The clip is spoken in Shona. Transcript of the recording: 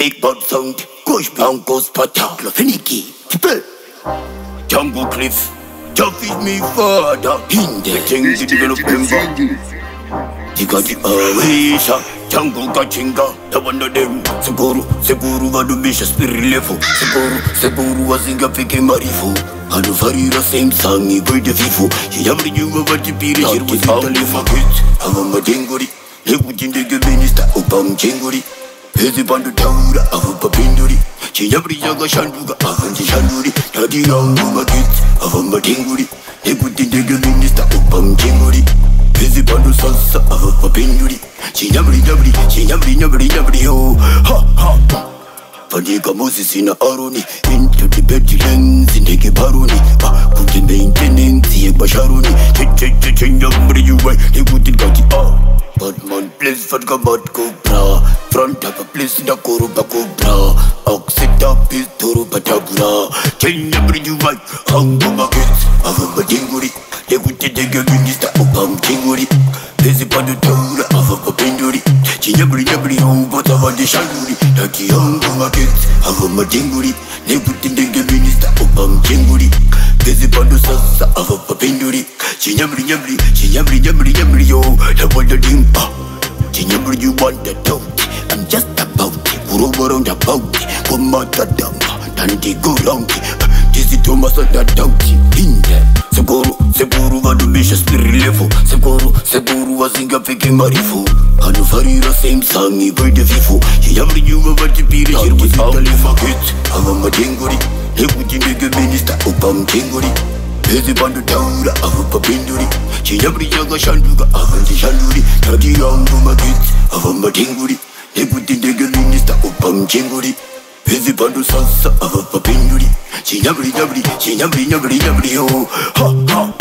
Big bad sound, kush broncos patakla finiki, tipe. Jungle cliff, just feed me further. Hinde things to develop member. Tigati awisha, jungle kachinga, the one of them. Seguru vadumisha spirit level. Seguru wazinga peke marifu. Hanu farira same song, he bird the fifu. He have the you over the period, here was all the fuck it. Hava majinguri, he would in the minister, Obam jinguri. Hezi bandu taura, avu papinduri. Chiyabri yaga shanduga, avanji shanduri. Tadi yangu magit, avu majinguri. He would in the minister, Obam jinguri. Hezi bandu salsa, avu papinduri. Chiyabri, oh, ha. Fadika Moses in a aroni, into the petty lens in the baroni. Put in maintenance, ye basharoni. Change you way, he wouldn't got it all. But man, place for Gabat Cobra. Front up a place in the Koruba Cobra. Oxid up is Toruba Tabra. Change you way, Hango Markets, Ava Dinguri. They would take a minister of Bam Tinguri. Busy by the tower of a penduri. Chiyabri, but of the Shanduri. Taki Hango Markets, Ava Madinguri. They would take a minister of Bam Tinguri. Busy by the Sassa of a penduri. Chiyabri, oh, the wonder dim. Chiyabri, you want the tote. I'm just about it. We're over on the boat. Come out the dump. Tanti go long. This is Thomas on the donkey. In there. Seguru vadumisha spirit level. Seguru wazinga peke marifu. Hanu farira same song, he bird the fifu. He have the you over the period, here was all the fuck it. Hava majinguri. He would in the minister, Obam jinguri. Hezi bandu taura, avu papinduri. Chiyabri yaga shanduga, avanji shanduri. Tadi yangu magit, avu majinguri. He would in the minister, Obam jinguri. Hezi bandu salsa, avu papinduri. Chiyabri, oh, ha.